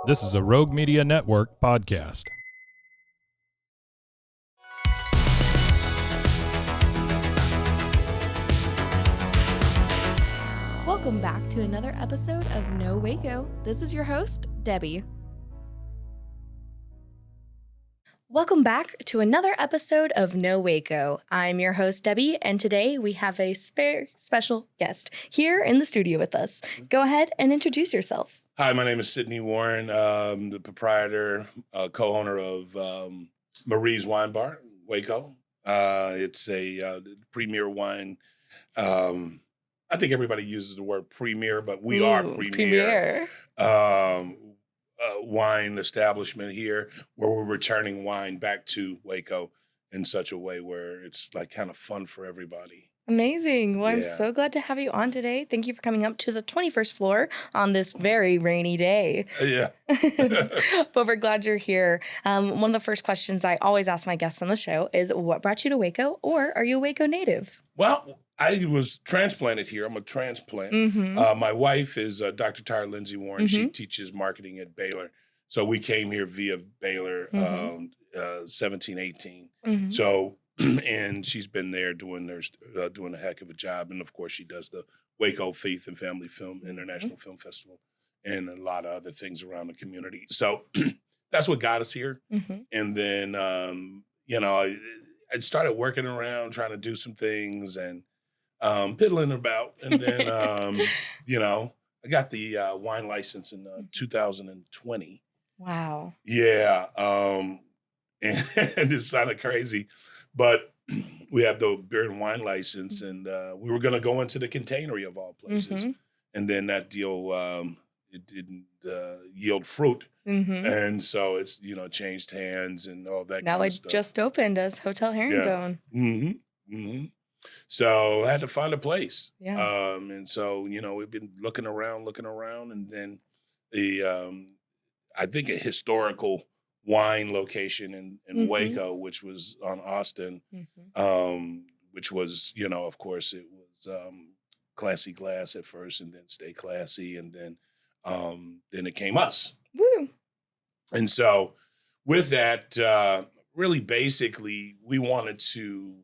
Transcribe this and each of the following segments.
This is a Rogue Media Network podcast. Welcome back to another episode of No Waco. This is your host, Debbie. Welcome back to another episode of No Waco. I'm your host, Debbie, and today we have a special guest here in the studio with us. Go ahead and introduce yourself. Hi, my name is Sidney Warren, the proprietor, co-owner of Marie's Wine Bar, Waco. It's a premier wine. I think everybody uses the word premier, but we are premier. Wine establishment here where we're returning wine back to Waco in such a way where it's like kind of fun for everyody. Amazing. Well, I'm so glad to have you on today. Thank you for coming up to the 21st floor on this very rainy day. Yeah. But we're glad you're here. One of the first questions I always ask my guests on the show is, what brought you to Waco, or are you a Waco native? Well, I was transplanted here. I'm a transplant. Mm-hmm. My wife is Dr. Lindsay Warren. Mm-hmm. She teaches marketing at Baylor. So we came here via Baylor, 17, 18. Mm-hmm. So, and she's been there doing a heck of a job. And of course, she does the Waco Faith and Family Film International Film Festival and a lot of other things around the community. So that's what got us here. Mm-hmm. And then, I started working around trying to do some things and piddling about. And then, I got the wine license in 2020. Wow. Yeah. And it's kind of crazy. But we have the beer and wine license, and we were going to go into the Containery of all places. Mm-hmm. And then that deal, it didn't yield fruit. Mm-hmm. And so it's, changed hands and all that now kind of stuff. Now it just opened as Hotel Herringbone. Yeah. Mm-hmm. Mm-hmm. So I had to find a place. Yeah. And so, we've been looking around, and then I think a historical wine location in mm-hmm. Waco, which was on Austin, mm-hmm. Which was, of course, it was Classy Glass at first, and then Stay Classy, and then it came us. Woo. And so with that, really basically, we wanted to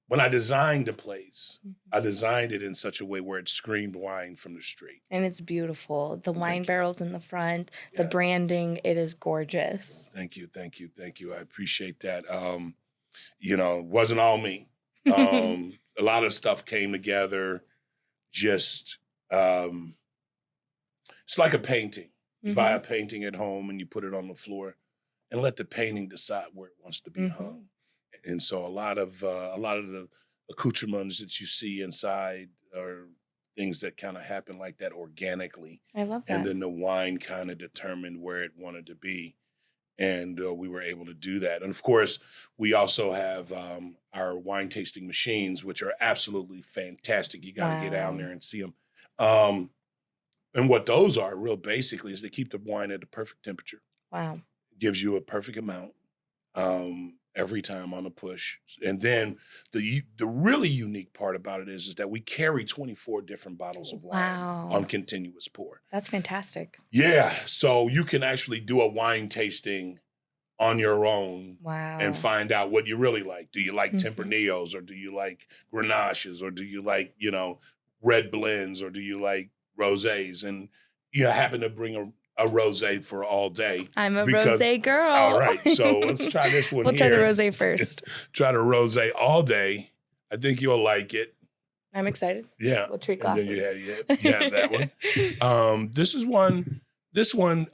when I designed the place, mm-hmm. I designed it in such a way where it screamed wine from the street. And it's beautiful. The wine barrels in the front, the branding, it is gorgeous. Thank you. I appreciate that. It wasn't all me. A lot of stuff came together. Just, it's like a painting. You mm-hmm. buy a painting at home and you put it on the floor and let the painting decide where it wants to be mm-hmm. hung. And so a lot of the accoutrements that you see inside are things that kind of happen like that organically. I love that. And then the wine kind of determined where it wanted to be. And we were able to do that. And of course, we also have our wine tasting machines, which are absolutely fantastic. You got to get down there and see them. And what those are, real basically, is they keep the wine at the perfect temperature. Wow. It gives you a perfect amount. Every time on a push. And then the really unique part about it is that we carry 24 different bottles of wine on continuous pour. That's fantastic. Yeah. So you can actually do a wine tasting on your own and find out what you really like. Do you like mm-hmm. Tempranillos, or do you like Grenaches, or do you like, red blends, or do you like rosés? And you happen to bring a rosé for all day. I'm a rosé girl. All right, so let's try this one. We'll try the rosé first. Try the rosé all day. I think you'll like it. I'm excited. Yeah. We'll treat glasses. And then you have that one. This one,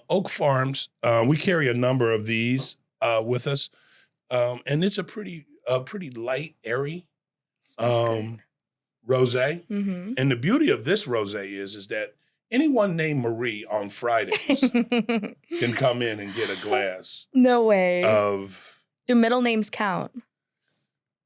Oak Farms. We carry a number of these with us, and it's a pretty light, airy rosé. Mm-hmm. And the beauty of this rosé is that anyone named Marie on Fridays can come in and get a glass. No way. Do middle names count?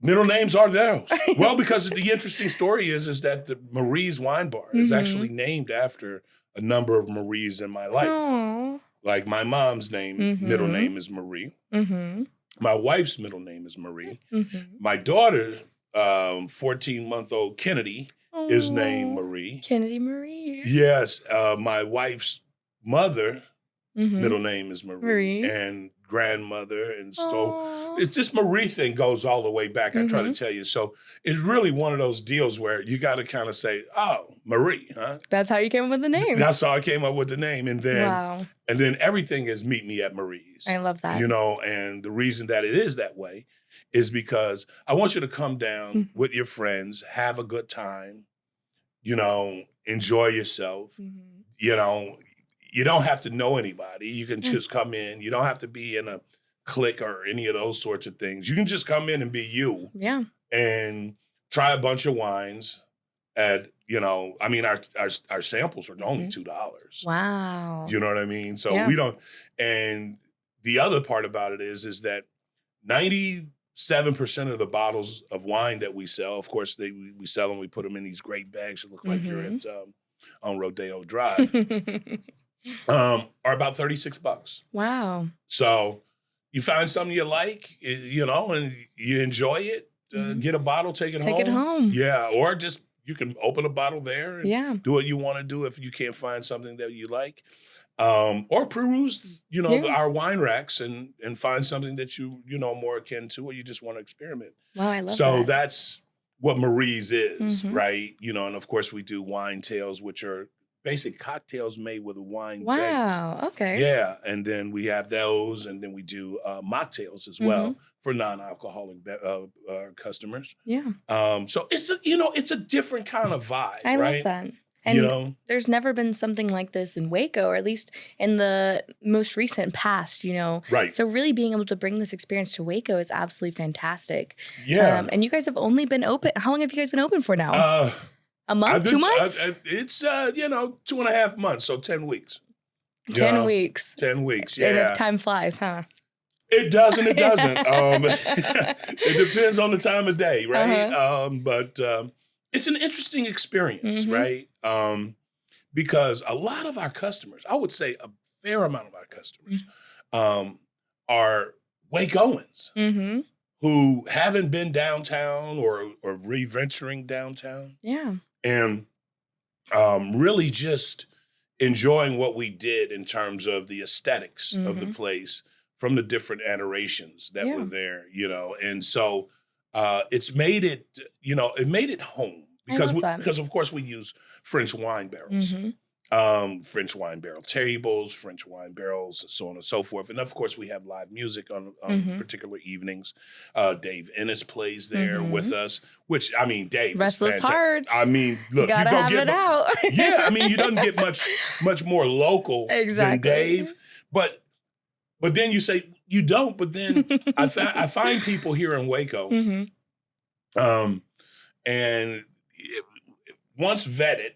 Middle names are those. Well, because the interesting story is that the Marie's Wine Bar mm-hmm. is actually named after a number of Maries in my life. Aww. Like my mom's name, mm-hmm. middle name is Marie. Mm-hmm. My wife's middle name is Marie. Mm-hmm. My daughter, 14-month-old Kennedy, is named Marie. Kennedy Marie. Yes, my wife's mother, Mm-hmm. middle name is Marie, Marie. and grandmother. And so Aw. it's this Marie thing goes all the way back. I try to Mhm. tell you. So it's really one of those deals where you got to kind of say, oh, Marie, huh? That's how you came up with the name. That's how I came up with the name. And Wow. then everything is meet me at Marie's. I love that. You know, and the reason that it is that way is because I want you to come down Mhm. with your friends, have a good time, you know, enjoy yourself. Mhm. You know, you don't have to know anybody. You can Mm. just come in. You don't have to be in a clique or any of those sorts of things. You can just come in and be you Yeah. and try a bunch of wines at, you know, I mean, our samples are only Mhm. $2. Wow. You know what I mean? So Yeah. we don't, and the other part about it is that 97% of the bottles of wine that we sell, of course, we sell them, we put them in these great bags that look like you're Mhm. at on Rodeo Drive, are about $36. Wow. So you find something you like, you know, and you enjoy it, Mhm. get a bottle, take it Take home. it home. Yeah, or just you can open a bottle there and Yeah. do what you want to do if you can't find something that you like. Or peruse, you know, Yeah. our wine racks and find something that you know more akin to, or you just want to experiment. Wow, I love So that. that's what Marie's is, Mhm. right? You know, and of course we do wine tails, which are basic cocktails made with a wine base. Wow. Okay. Yeah, and then we have those, and then we do mocktails as well for non-alcoholic customers. Yeah. So it's a different kind of vibe, I right? love that. You And know, there's never been something like this in Waco, or at least in the most recent past, you know. right? So really being able to bring this experience to Waco is absolutely fantastic. Yeah. And you guys have only been open. How long have you guys been open for now? A month? 2 months? It's 2.5 months, so 10 weeks. 10 weeks. 10 weeks. It Yeah. as time flies, huh? It does and it doesn't. It depends on the time of day, right? But it's an interesting experience, Mhm. right? Because a lot of our customers, I would say a fair amount of our customers, are Wacoans Mm-hmm. who haven't been downtown or re-venturing downtown, Yeah. and really just enjoying what we did in terms of the aesthetics of the place from the different iterations that were there, you know. And so it's made it, you know, it made it home I because love that. because of course we use French wine barrels. Mm-hmm. French wine barrel tables, French wine barrels, so on and so forth. And of course, we have live music on particular evenings. Dave Ennis plays there with us, which, I mean, Dave Restless is fantastic. Hearts. I mean, look, Gotta you don't have get it out. yeah, I mean, you don't get much more local Exactly. than Dave. But then you say you don't. But then I find people here in Waco, and once vetted,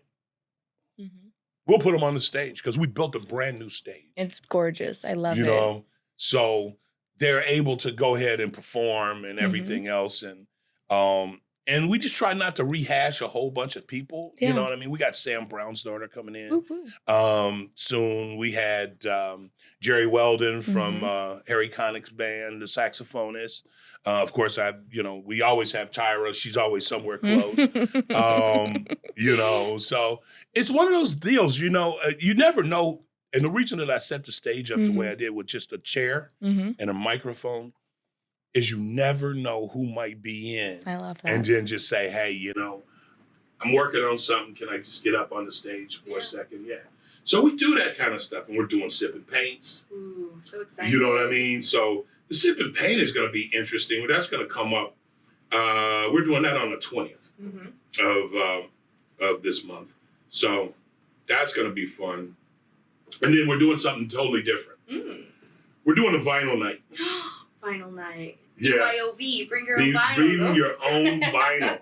we'll put them on the stage because we built a brand new stage. It's gorgeous. I love You it. know, so they're able to go ahead and perform and everything else, and we just try not to rehash a whole bunch of people. Yeah. You know what I mean? We got Sam Brown's daughter coming in Woo-woo. soon. We had Jerry Weldon from Harry Connick's band, the saxophonist. Of course, we always have Tyra. She's always somewhere close. You know, so it's one of those deals, you know, you never know. And the reason that I set the stage up the way I did with just a chair and a microphone is you never know who might be in. I love that. And then just say, hey, you know, I'm working on something. Can I just get up on the stage for a second? Yeah. So we do that kind of stuff. And we're doing sip and paints. Ooh, so exciting. You know what I mean? So the sip and paint is going to be interesting. That's going to come up. We're doing that on the 20th of this month. So that's going to be fun. And then we're doing something totally different. We're doing a vinyl night. Vinyl night. Yeah. BYOV, bring your own vinyl. Bring your own vinyl.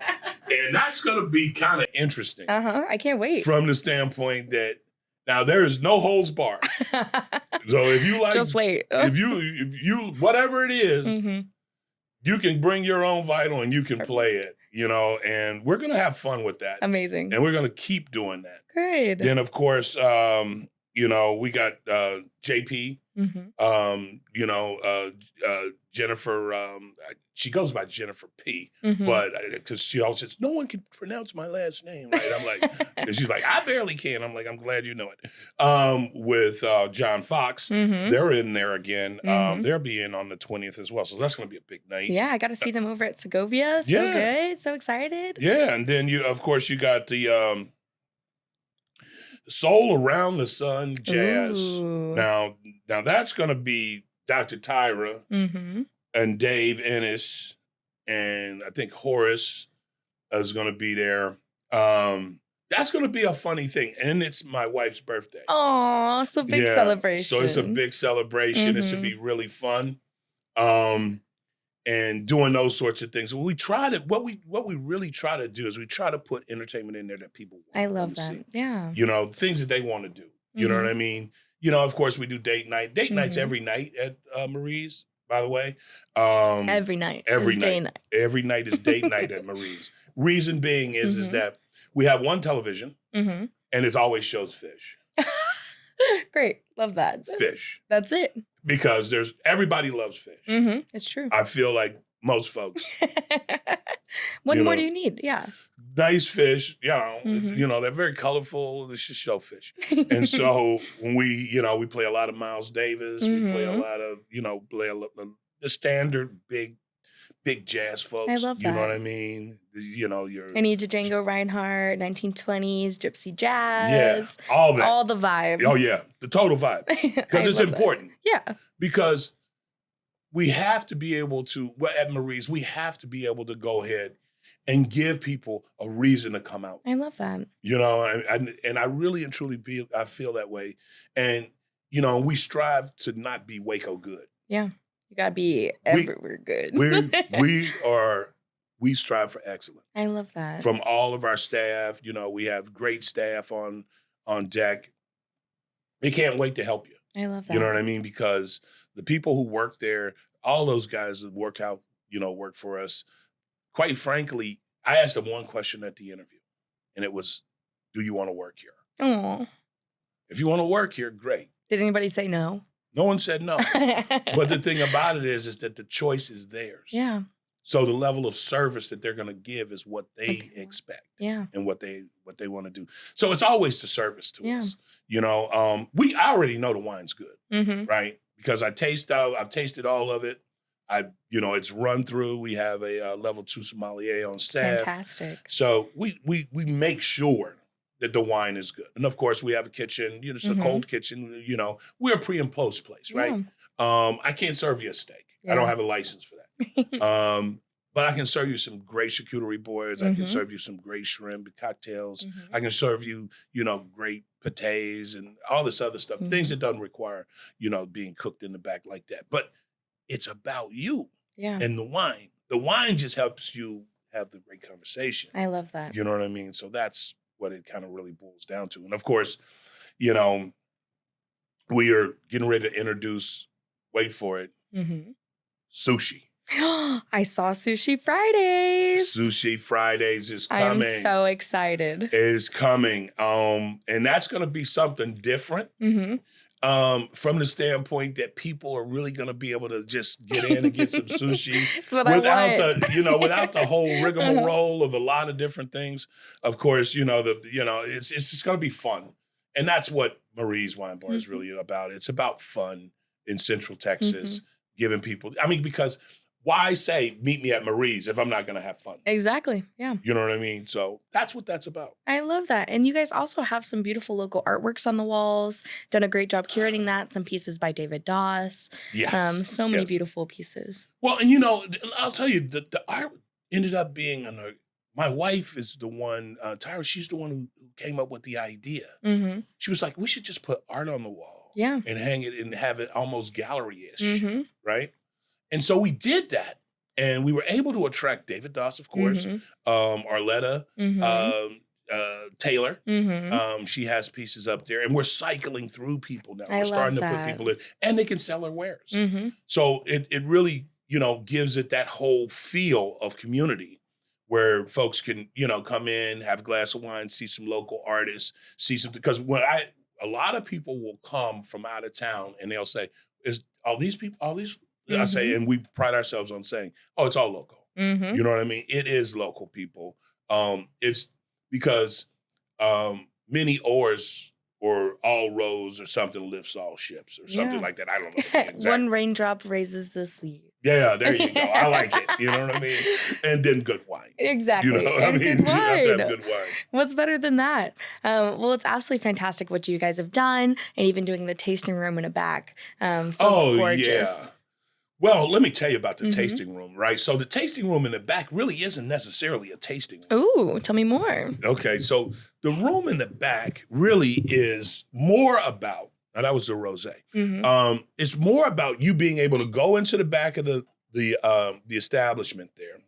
And that's going to be kind of interesting. I can't wait. From the standpoint that now there is no holds barred. So if you like, just wait. if you whatever it is, you can bring your own vinyl and you can play it, you know, and we're going to have fun with that. Amazing. And we're going to keep doing that. Great. Then of course, we got JP, Jennifer, she goes by Jennifer P, but because she always says, no one can pronounce my last name, right? I'm like, and she's like, I barely can. I'm like, I'm glad you know it. With John Fox, they're in there again. They'll be in on the 20th as well. So that's going to be a big night. Yeah, I got to see them over at Segovia. So good. So excited. Yeah. And then you got the Soul Around the Sun Jazz. Ooh. Now that's going to be Dr. Tyra and Dave Ennis, and I think Horace is going to be there. That's going to be a funny thing, and it's my wife's birthday. Oh, so big celebration. So it's a big celebration. It should be really fun. And doing those sorts of things. What we really try to do is we try to put entertainment in there that people want. I love that. See. Yeah. Things that they want to do. You know what I mean? Of course we do date night. Date night's every night at Marie's, by the way. Every night. Every night. Every night is date night at Marie's. Reason being is that we have one television and it always shows fish. Great. Love that. Fish. That's it. Because everybody loves fish. It's true. I feel like most folks. What more do you need? Yeah. Nice fish, they're very colorful. They should show fish. And so when we play a lot of Miles Davis, we play a lot of, the standard big jazz folks. I love that. You know what I mean? I need to Django Reinhardt, 1920s, gypsy jazz. Yeah, all that. All the vibe. Oh, yeah. The total vibe. Because it's important. That. Yeah. Because we have to be able to, at Marie's, we have to be able to go ahead and give people a reason to come out. I love that. And I really and truly feel that way. And, we strive to not be Waco good. Yeah. You got to be everywhere good. We strive for excellence. I love that. From all of our staff, we have great staff on deck. They can't wait to help you. I love that. You know what I mean? Because the people who work there, all those guys that work for us, quite frankly, I asked them one question at the interview, and it was, do you want to work here? Oh. If you want to work here, great. Did anybody say no? No one said no. But the thing about it is that the choice is theirs. Yeah. So the level of service that they're going to give is what they expect. Yeah. And what they want to do. So it's always the service to us. I already know the wine's good, right? Because I've tasted all of it. It's run through. We have a level 2 sommelier on staff. Fantastic. So we make sure that the wine is good. And of course we have a kitchen, it's a cold kitchen, we're a pre and post place, right? I can't serve you a steak. I don't have a license for that. But I can serve you some great charcuterie boards. I can serve you some great shrimp and cocktails. I can serve you, great pâtés and all this other stuff. Things that doesn't require, being cooked in the back like that. But it's about you and the wine. The wine just helps you have the great conversation. I love that. You know what I mean? So that's what it kind of really boils down to. And of course, we are getting ready to introduce, wait for it, sushi. I saw Sushi Fridays. Sushi Fridays is coming. I'm so excited. It is coming. And that's going to be something different. From the standpoint that people are really going to be able to just get in and get some sushi without the whole rigmarole of a lot of different things. Of course, it's just going to be fun. And that's what Marie's Wine Bar is really about. It's about fun in Central Texas, giving people, because why say meet me at Marie's if I'm not going to have fun? Exactly. Yeah. You know what I mean? So that's what that's about. I love that. And you guys also have some beautiful local artworks on the walls. Done a great job curating that. Some pieces by David Doss. Yes. So many beautiful pieces. Well, and I'll tell you, the art ended up being my wife is the one, Tyra, she's the one who came up with the idea. She was like, we should just put art on the wall. Yeah. And hang it and have it almost gallery-ish. Right? And so we did that, and we were able to attract David Doss, of course, Arletta, Taylor. She has pieces up there, and we're cycling through people now. We're starting to put people in, and they can sell their wares. So it really, gives it that whole feel of community where folks can, come in, have a glass of wine, see some local artists, see something. Because a lot of people will come from out of town and they'll say, "Is all these people? All these?" I say, and we pride ourselves on saying, "Oh, it's all local." Mm-hmm. You know what I mean? It is local people. It's because many oars or all roads or something lifts all ships or something like that. I don't know. The exact. One raindrop raises the sea. Yeah, there you go. I like it. You know what I mean? And then good wine. Exactly. You know what and I mean? good wine. You have to have good wine. What's better than that? Well, it's absolutely fantastic what you guys have done, and even doing the tasting room in the back. So it's gorgeous. Yeah. Well, let me tell you about the tasting room, right? So the tasting room in the back really isn't necessarily a tasting room. Ooh, tell me more. Okay, so the room in the back really is more about, now that was the rosé. It's more about you being able to go into the back of the establishment there,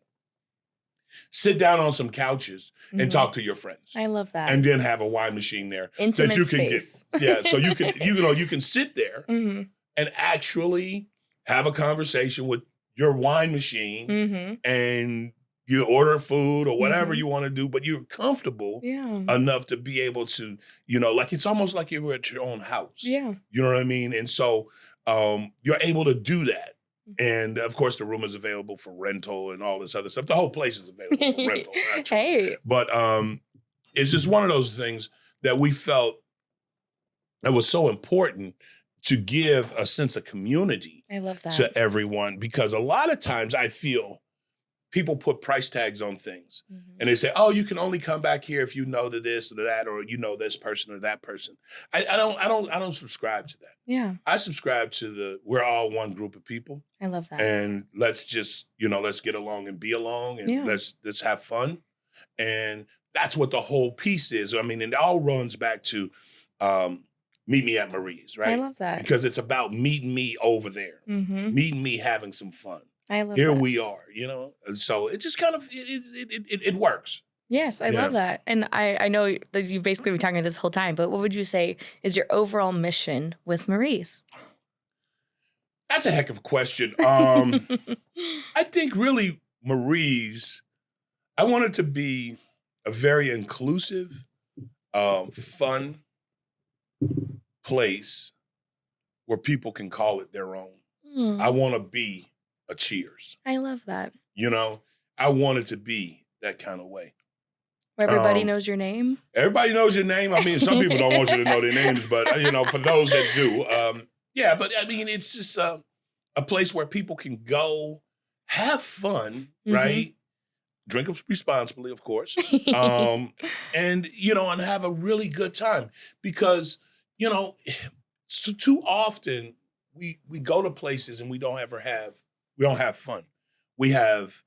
sit down on some couches and talk to your friends. I love that. And then have a wine machine there Intimate that you space. can get. Yeah, so you can sit there and actually have a conversation with your wine machine and you order food or whatever you want to do, but you're comfortable enough to be able to, like it's almost like you were at your own house. Yeah. You know what I mean? And so you're able to do that. And of course, the room is available for rental and all this other stuff. The whole place is available for rental. Actually. Hey. But it's just one of those things that we felt that was so important to give a sense of community. I love that. To everyone, because a lot of times I feel people put price tags on things and they say, "Oh, you can only come back here if you know to this or to that, or you know this person or that person." I don't subscribe to that. Yeah. I subscribe to we're all one group of people. I love that. And let's just, let's get along and be along and let's have fun. And that's what the whole piece is. I mean, and it all runs back to meet me at Marie's, right? I love that. Because it's about meeting me over there, meeting me having some fun. I love Here that. we are, And so it just kind of, it works. Yes, I love that. And I know that you've basically been talking this whole time, but what would you say is your overall mission with Marie's? That's a heck of a question. I think really Marie's, I want it to be a very inclusive, fun place where people can call it their own. I want to be a Cheers. I love that. I want it to be that kind of way. Where everybody knows your name? Everybody knows your name. I mean, some people don't want you to know their names, but, for those that do, but I mean, it's just a place where people can go, have fun, right? Drink responsibly, of course, and, and have a really good time because, so too often we go to places and we don't have fun. We have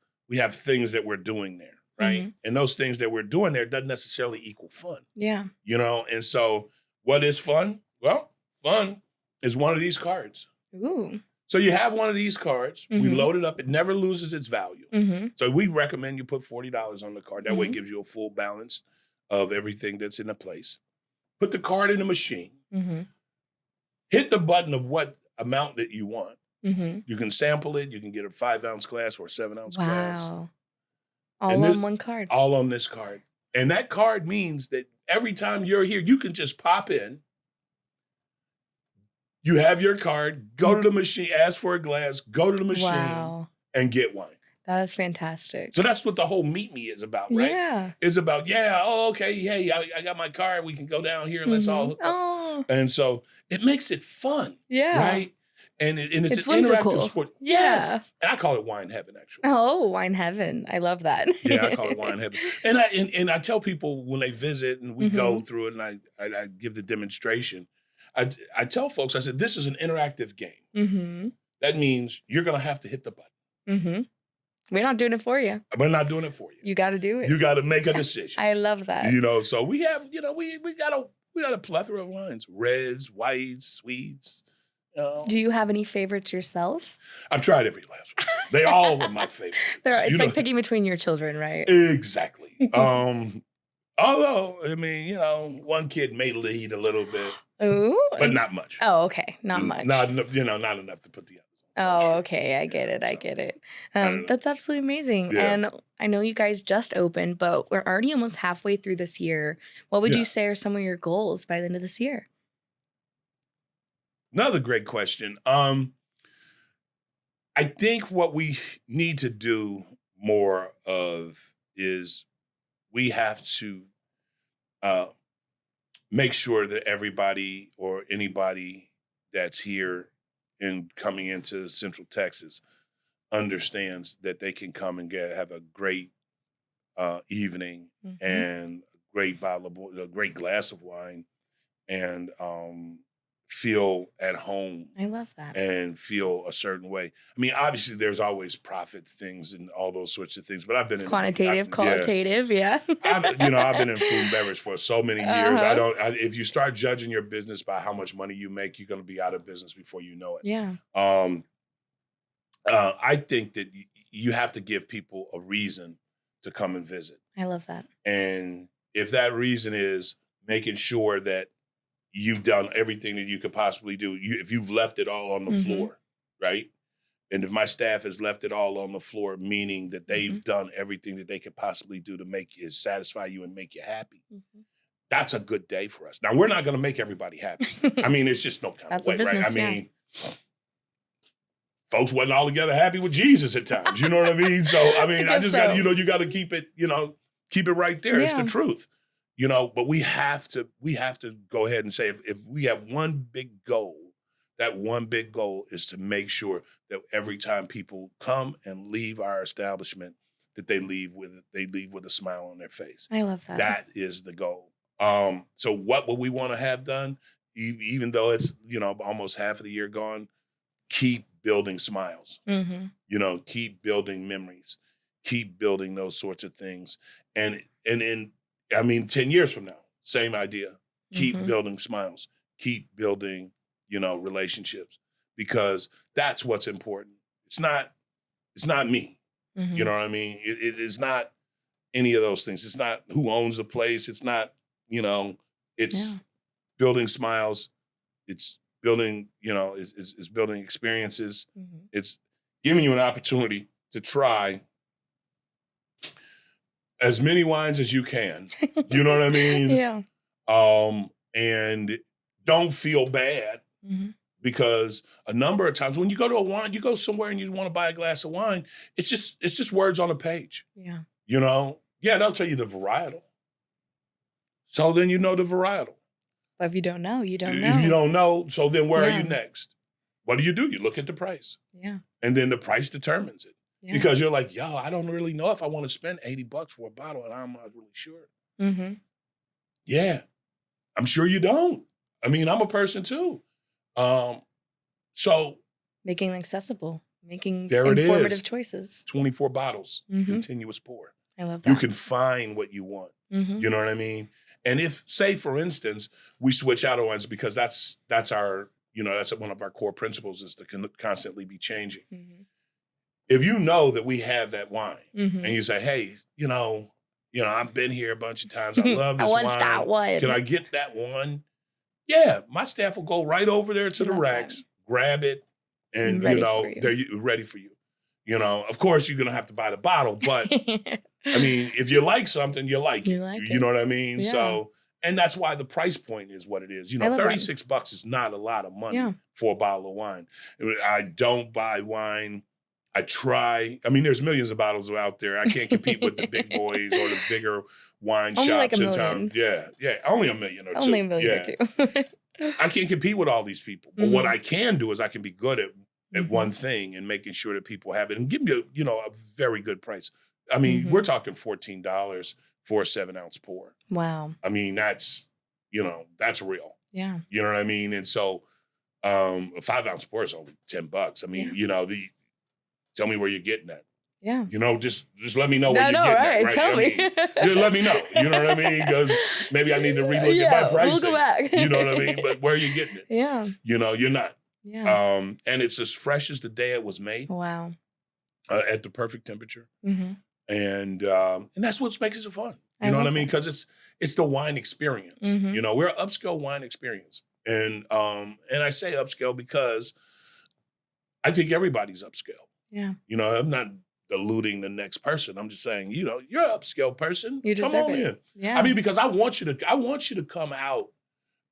things that we're doing there, right? And those things that we're doing there doesn't necessarily equal fun. Yeah. And so what is fun? Well, fun is one of these cards. Ooh. So you have one of these cards. We load it up. It never loses its value. So we recommend you put $40 on the card. That way it gives you a full balance of everything that's in the place. Put the card in the machine. Hit the button of what amount that you want. You can sample it. You can get a 5-ounce glass or a 7-ounce glass. Wow. All on one card. All on this card. And that card means that every time you're here, you can just pop in. You have your card, go to the machine, ask for a glass, go to the machine, and get wine. That is fantastic. So that's what the whole Meet Me is about, right? Yeah. It's about, okay, hey, I got my card. We can go down here. Let's all hook up. Oh. And so it makes it fun, right? And it's an whimsical. Interactive sport. Yeah. Yes. And I call it wine heaven, actually. Oh, wine heaven. I love that. Yeah, I call it wine heaven. And I tell people when they visit and we go through it and I give the demonstration, I tell folks, I said, this is an interactive game. That means you're going to have to hit the button. We're not doing it for you. We're not doing it for you. You got to do it. You got to make a decision. I love that. So we have, we got a plethora of wines, reds, whites, sweets. Do you have any favorites yourself? I've tried every last one. They all were my favorites. It's like picking between your children, right? Exactly. Although, I mean, one kid may lead a little bit. Ooh. But not much. Oh, okay. Not much. Not enough to put the others on. Oh, okay. I get it. I get it. That's absolutely amazing. Yeah. And I know you guys just opened, but we're already almost halfway through this year. What would you say are some of your goals by the end of this year? Another great question. I think what we need to do more of is we have to uh, make sure that everybody or anybody that's here and coming into Central Texas understands that they can come and have a great evening Mm-hmm. and a great glass of wine, and feel at home I love that. and feel a certain way. I mean, obviously, there's always profit things and all those sorts of things. But I've been in Quantitative, yeah. qualitative, yeah. I've been in food and beverage for so many years. Uh-huh. If you start judging your business by how much money you make, you're going to be out of business before you know it. Yeah. I think that you have to give people a reason to come and visit. I love that. And if that reason is making sure that you've done everything that you could possibly do, if you've left it all on the Mm-hmm. floor, right? And if my staff has left it all on the floor, meaning that they've done everything that they could possibly do to satisfy you and make you happy, that's a good day for us. Now, we're not going to make everybody happy. I mean, it's just no kind That's of way, a business, right? I mean, folks wasn't altogether happy with Jesus at times. You know what I mean? So, I mean, I just got, you got to keep it, keep it right there. Yeah. It's the truth, but we have to go ahead and say, if we have one big goal, that one big goal is to make sure that every time people come and leave our establishment, that they leave with a smile on their face. I love that. That is the goal. So what would we want to have done? Even though it's, almost half of the year gone, keep building smiles, keep building memories, keep building those sorts of things. And 10 years from now, same idea, keep building smiles, keep building, relationships, because that's what's important. It's not me. You know what I mean? It is not any of those things. It's not who owns the place. It's not, it's building smiles. It's building, is building experiences. It's giving you an opportunity to try as many wines as you can. You know what I mean? Yeah. And don't feel bad, because a number of times when you go to you go somewhere and you want to buy a glass of wine, it's just words on a page. Yeah. They'll tell you the varietal. So then the varietal. But if you don't know, you don't know. If you don't know, so then where are you next? What do? You look at the price. Yeah. And then the price determines it. Yeah. Because you're like, I don't really know if I want to spend $80 for a bottle, and I'm not really sure. Yeah. I'm sure you don't. I mean, I'm a person too. So making it accessible, making informative choices. 24 bottles, continuous pour. I love that. You can find what you want. You know what I mean? And if, say, for instance, we switch out wines, because that's our, that's one of our core principles, is to constantly be changing. If you know that we have that wine, and you say, hey, I've been here a bunch of times. I love this wine. That one. Can I get that one? Yeah, my staff will go right over there to the racks, grab it, and they're ready for you. Of course, you're gonna have to buy the bottle, but I mean, if you like something, you like it. You know what I mean? Yeah. So, and that's why the price point is what it is. $36 is not a lot of money for a bottle of wine. I don't buy wine. I try. I mean, there's millions of bottles out there. I can't compete with the big boys or the bigger wine shops in town. Yeah, only a million or two. Only a million or two. I can't compete with all these people. But what I can do is I can be good at one thing and making sure that people have it and give me a very good price. I mean, we're talking $14 for a 7-ounce pour. Wow. I mean, that's real. Yeah. You know what I mean? And so a 5-ounce pour is only $10. I mean, tell me where you're getting that. Yeah. Just let me know where you're getting that. Right? Tell me. Let me know. You know what I mean? Because maybe I need to relook at my pricing. We'll go back. You know what I mean? But where are you getting it? Yeah. You're not. Yeah. And it's as fresh as the day it was made. Wow. At the perfect temperature. And that's what makes it so fun. You know what I mean? Because it's the wine experience. We're an upscale wine experience. And I say upscale because I think everybody's upscale. Yeah. I'm not diluting the next person. I'm just saying, you're an upscale person. You deserve come on it. in. Yeah. I mean, because I want you to come out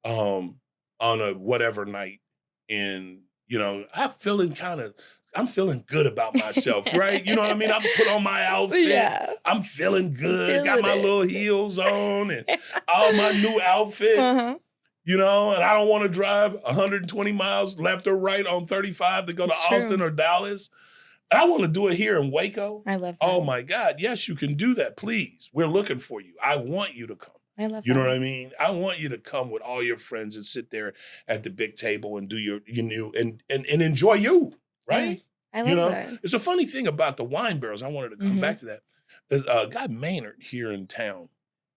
on a whatever night and I'm feeling good about myself, right? You know what I mean? I put on my outfit. Yeah. I'm feeling good. Got Feeling my it. little heels on and all my new outfit. Uh-huh. And I don't want to drive 120 miles left or right on 35 to go to It's true. Austin or Dallas. And I want to do it here in Waco. I love that. Oh my God. Yes, you can do that. Please. We're looking for you. I want you to come. I love that. You know what I mean? I want you to come with all your friends and sit there at the big table and do and enjoy you, right? Yeah, I love that. It's a funny thing about the wine barrels. I wanted to come back to that. There's guy Maynard here in town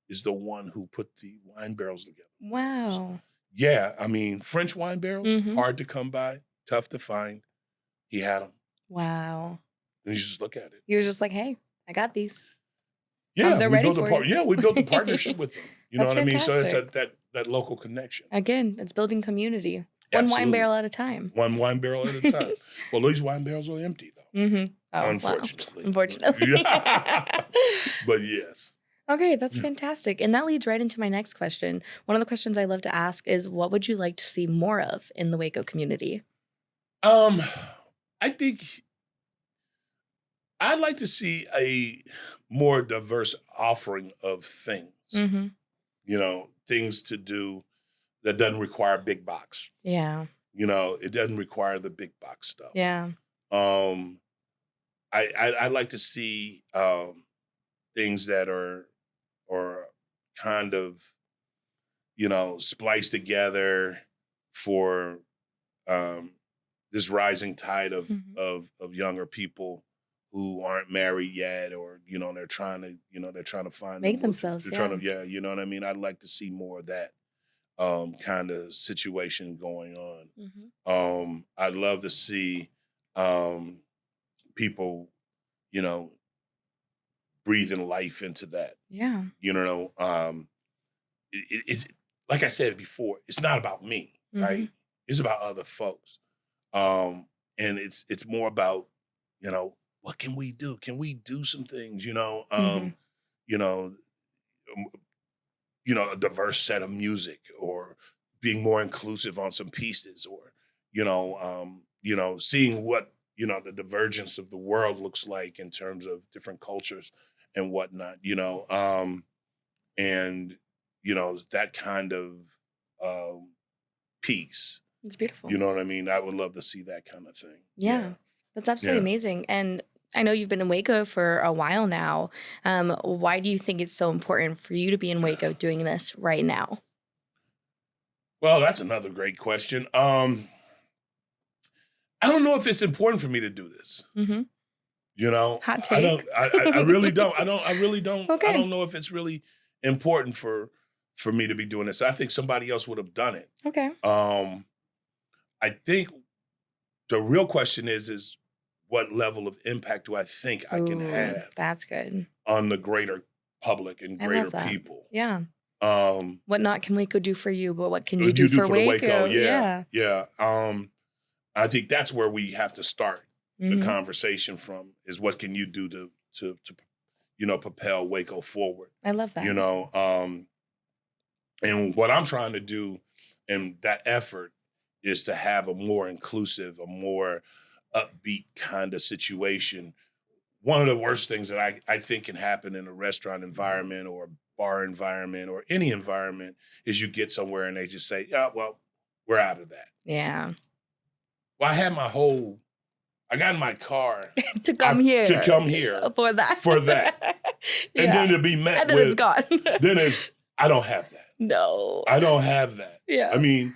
is the one who put the wine barrels together. Wow. Yeah, I mean, French wine barrels, hard to come by, tough to find. He had them. Wow. And you just look at it. He was just like, hey, I got these. Yeah, they're we ready built for you. we built a partnership with them. You know That's what I mean? So it's fantastic. that local connection. Again, it's building community. One wine Absolutely. barrel at a time. One wine barrel at a time. Well, these wine barrels are empty, though. Oh, Unfortunately. Wow. Unfortunately. But yes. Okay, that's fantastic. And that leads right into my next question. One of the questions I love to ask is, what would you like to see more of in the Waco community? I think I'd like to see a more diverse offering of things. Things to do that doesn't require big box. Yeah. It doesn't require the big box stuff. Yeah. I like to see things that are kind of spliced together for this rising tide of younger people who aren't married yet, or they're trying to find Make themselves. They're trying to, you know what I mean. I'd like to see more of that kind of situation going on. I'd love to see people, breathing life into that. Yeah. It's like I said before, it's not about me, right? It's about other folks. And it's more about, what can we do? Can we do some things, a diverse set of music, or being more inclusive on some pieces, or, seeing what, the divergence of the world looks like in terms of different cultures and whatnot, and, that kind of piece. It's beautiful. You know what I mean? I would love to see that kind of thing. Yeah. That's absolutely amazing. And I know you've been in Waco for a while now. Why do you think it's so important for you to be in Waco doing this right now? Well, that's another great question. I don't know if it's important for me to do this. Hot take. I really don't. I really don't. Okay. I don't know if it's really important for me to be doing this. I think somebody else would have done it. Okay. I think the real question is what level of impact do I think I can have? That's good. On the greater public and greater people. Yeah. What not can Waco do for you, but what can you do for the Waco? Yeah. I think that's where we have to start the conversation from, is what can you do to propel Waco forward? I love that. And what I'm trying to do in that effort is to have a more inclusive, a more upbeat kind of situation. One of the worst things that I think can happen in a restaurant environment or a bar environment or any environment is you get somewhere and they just say, yeah, well, we're out of that. Yeah. Well, I got in my car to come here for that. And then to be met and then with, it's gone. I don't have that. No. I don't have that. Yeah. I mean,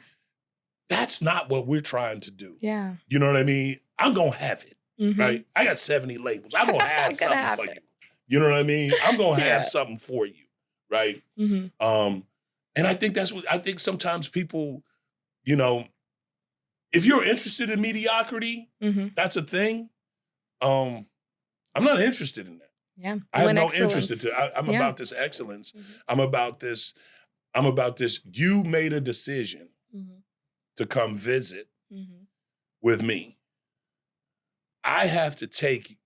that's not what we're trying to do. Yeah. You know what I mean? I'm going to have it, right? I got 70 labels. I'm going to have something for you. You know what I mean? I'm going to have something for you, right? And I think I think sometimes people, if you're interested in mediocrity, that's a thing. I'm not interested in that. Yeah. I have no interest in it. I'm about this excellence. I'm about this. You made a decision to come visit with me. I have to take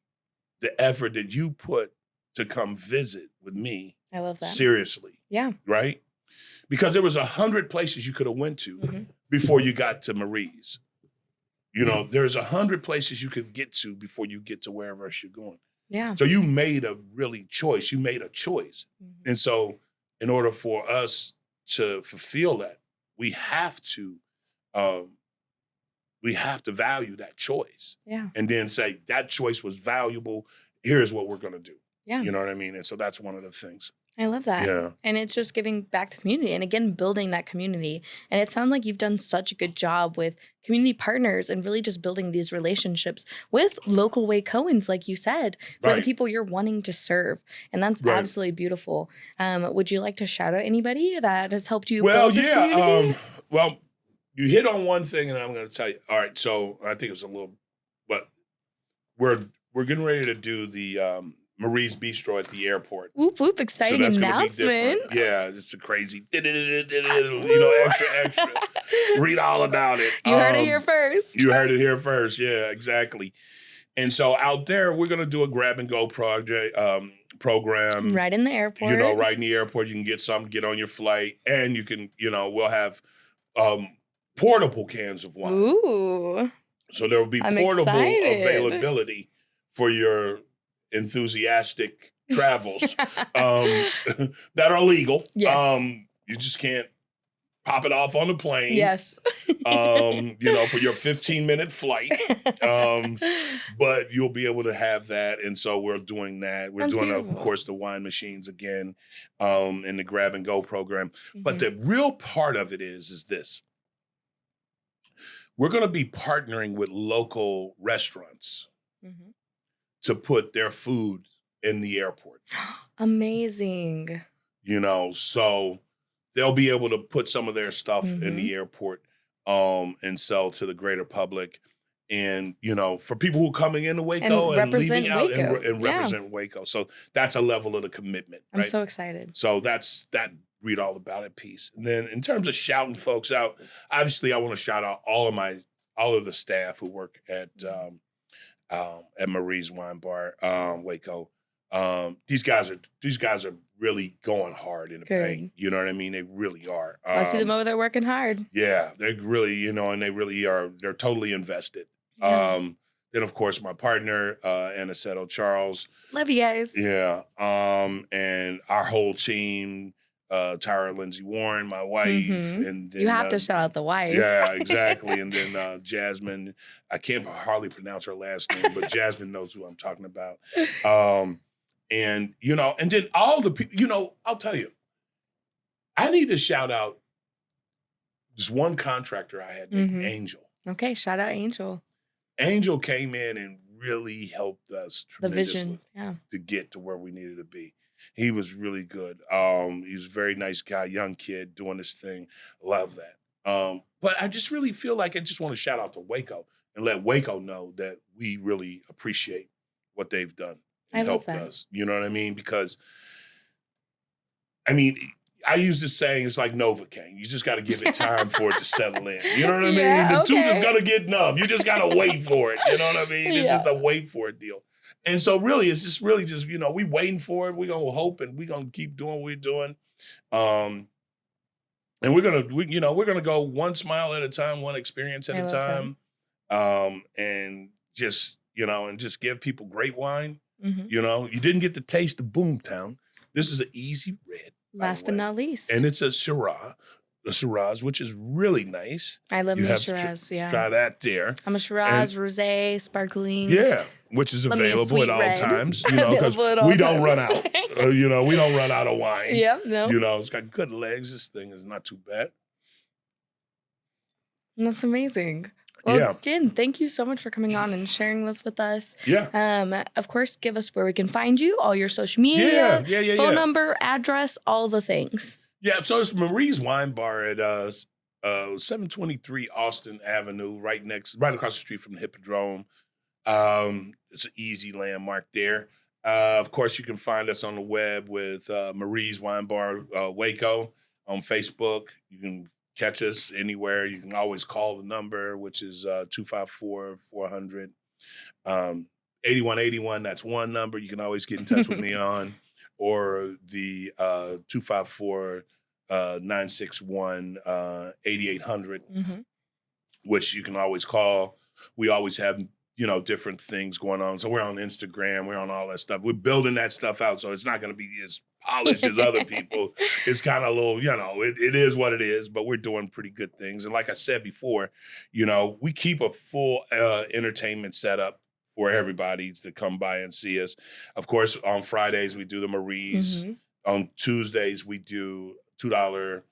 the effort that you put to come visit with me. I love that. Seriously. Yeah. Right? Because there was 100 places you could have went to before you got to Marie's. You know, there's 100 places you could get to before you get to wherever else you're going. Yeah. So you made a choice. You made a choice. Mm-hmm. And so in order for us to fulfill that, we have to value that choice. Yeah. And then say that choice was valuable. Here's what we're going to do. Yeah. You know what I mean? And so that's one of the things. I love that. Yeah. And it's just giving back to the community and again, building that community. And it sounds like you've done such a good job with community partners and really just building these relationships with local Wacoans, like you said, for the people you're wanting to serve. And that's absolutely beautiful. Would you like to shout out anybody that has helped you build this community? Well, you hit on one thing and I'm going to tell you. All right. So I think it's a little, but we're getting ready to do the, Marie's Bistro at the airport. Whoop, whoop, exciting announcement. Yeah, it's a crazy, extra. Read all about it. You heard it here first. You heard it here first. Yeah, exactly. And so out there, we're going to do a grab and go program. Right in the airport. You know, right in the airport. You can get something, get on your flight, and you can, we'll have portable cans of wine. Ooh. So there will be portable availability for your enthusiastic travels that are legal. Yes. You just can't pop it off on the plane. Yes. For your 15-minute flight. But you'll be able to have that. And so we're doing that. We're doing, of course, the wine machines again in the grab and go program. Mm-hmm. But the real part of it is this. We're going to be partnering with local restaurants. Mm-hmm. To put their food in the airport. Amazing. So they'll be able to put some of their stuff in the airport and sell to the greater public. And, for people who are coming into Waco and leaving out and represent Waco. So that's a level of the commitment. I'm so excited. So that's that read all about it piece. And then in terms of shouting folks out, obviously I want to shout out all of the staff who work at Marie's Wine Bar, Waco. These guys are really going hard in the paint. You know what I mean? They really are. I see them over there working hard. Yeah, they really, and they really are. They're totally invested. Yeah. Then of course my partner, Aniceto Charles. Love you guys. Yeah. And our whole team. Tyra Lindsay Warren, my wife, and then, you have to shout out the wife. Yeah, exactly. And then Jasmine, I can't hardly pronounce her last name, but Jasmine knows who I'm talking about. And then all the people, I'll tell you, I need to shout out this one contractor I had named Angel. Okay, shout out Angel. Angel came in and really helped us tremendously the vision, to get to where we needed to be. He was really good. He was a very nice guy, young kid doing this thing. Love that. But I just really feel like I just want to shout out to Waco and let Waco know that we really appreciate what they've done and helped us. You know what I mean? Because, I use this saying, it's like Novocaine. You just got to give it time for it to settle in. You know what I mean? The tooth is going to get numb. You just got to wait for it. You know what I mean? It's just a wait for it deal. And so really, it's just we waiting for it. We're going to hope and we're going to keep doing what we're doing. And we're going to go one smile at a time, one experience at a time. And just give people great wine. You didn't get to taste the Boomtown. This is an easy red. Last but not least. And it's a Shiraz, which is really nice. I love my Shiraz, Try that there. I'm a Shiraz, rosé, sparkling. Yeah, which is available at all times. Because we don't run out. We don't run out of wine. Yep, no. It's got good legs. This thing is not too bad. That's amazing. Well, again, thank you so much for coming on and sharing this with us. Yeah. Of course, give us where we can find you, all your social media, phone number, address, all the things. Yeah, so it's Marie's Wine Bar at 723 Austin Avenue, right across the street from the Hippodrome. It's an easy landmark there. Of course, you can find us on the web with Marie's Wine Bar Waco on Facebook. You can catch us anywhere. You can always call the number, which is 254-400. 8181, that's one number you can always get in touch with me on. Or the 254-961-8800, which you can always call. we always have, different things going on. So we're on Instagram, we're on all that stuff. We're building that stuff out. So it's not going to be as polished as other people. It's kind of a little, it is what it is, but we're doing pretty good things. And like I said before, we keep a full entertainment setup for everybody to come by and see us. Of course, on Fridays, we do the Marie's. Mm-hmm. On Tuesdays, we do $2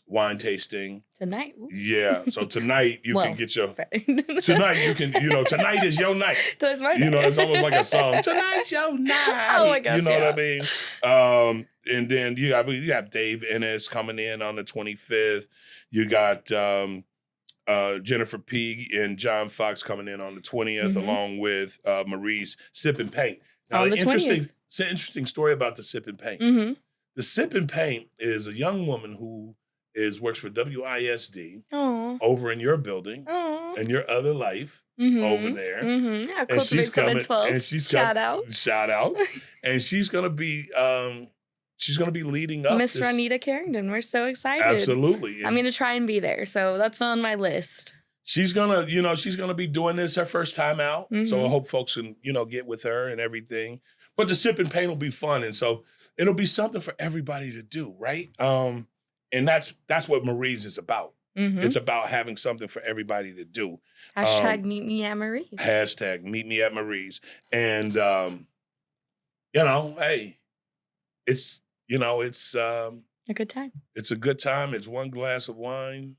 wine tasting. Tonight. Ooh. Yeah. So tonight you can get your, Right. tonight you can, tonight is your night. That's my night. It's almost like a song. Tonight's your night. Oh my gosh, You know yeah. what I mean? And then you have Dave Ennis coming in on the 25th. You got Jennifer Peeg and John Fox coming in on the 20th, along with Marie's Sip and Paint. Now, On the 20th. It's an interesting story about the Sip and Paint. Mm-hmm. The Sip and Paint is a young woman who works for WISD Oh. over in your building and your other life over there. Mm-hmm. Yeah, And Cultivate she's coming. 712. And she's Shout out. Shout out. And she's gonna be leading up. Miss Ronita Carrington. We're so excited. Absolutely. I'm gonna try and be there. So that's on my list. She's gonna be doing this her first time out. So I hope folks can, get with her and everything. But the Sip and Paint will be fun. And so it'll be something for everybody to do, right? And that's what Marie's is about. Mm-hmm. It's about having something for everybody to do. Hashtag meet me at Marie's. Hashtag meet me at Marie's. And, hey, it's A good time. it's a good time. It's one glass of wine.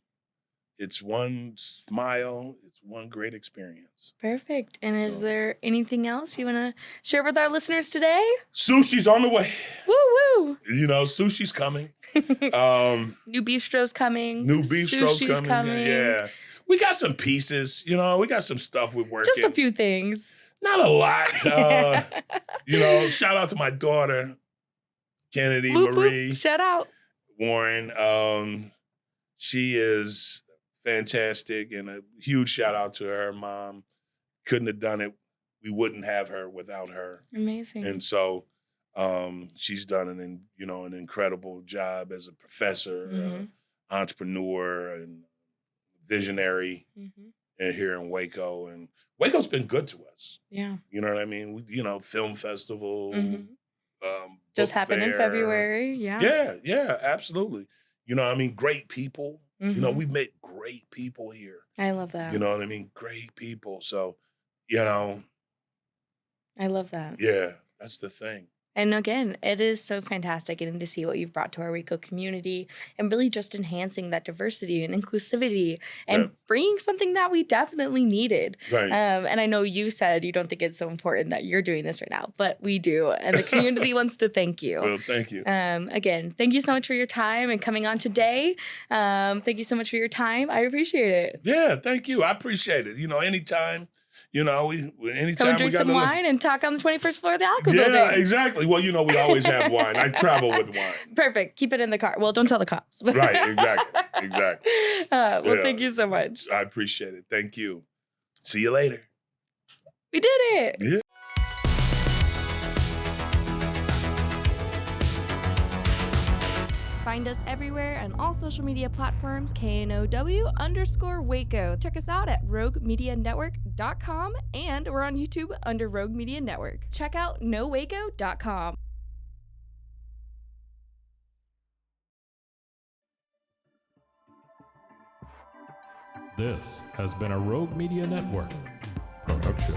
It's one smile. It's one great experience. Perfect. And is So- there anything else you want to share with our listeners today? Sushi's on the way. Woo woo. Sushi's coming. New bistro's coming. New bistro's Sushi's coming. Yeah. We got some pieces, we got some stuff we're working. Just a few things. Not a lot. Shout out to my daughter, Kennedy Boop, boop. Marie Shout out. Warren. She is fantastic, and a huge shout out to her mom. Couldn't have done it. We wouldn't have her without her. Amazing. And so she's done an incredible job as a professor, entrepreneur, and visionary here in Waco. And Waco's been good to us. Yeah. You know what I mean? Film festival. Just book happened in fair. February. Yeah. Yeah, absolutely. Great people. We've met great people here. I love that. You know what I mean? Great people. So, I love that. yeah, that's the thing. And again, it is so fantastic getting to see what you've brought to our Waco community and really just enhancing that diversity and inclusivity and bringing something that we definitely needed. Right. And I know you said you don't think it's so important that you're doing this right now, but we do. And the community wants to thank you. Well, thank you. Again, thank you so much for your time and coming on today. Thank you so much for your time. I appreciate it. Yeah, thank you. I appreciate it. Anytime. Anytime Come and drink some wine and talk on the 21st floor of the Aqua Building. Yeah, exactly. Well, we always have wine. I travel with wine. Perfect. Keep it in the car. Well, don't tell the cops. Right, exactly. Thank you so much. I appreciate it. Thank you. See you later. We did it. Yeah. Find us everywhere on all social media platforms, KNOW_Waco. Check us out at roguemedianetwork.com, and we're on YouTube under Rogue Media Network. Check out nowaco.com. This has been a Rogue Media Network production.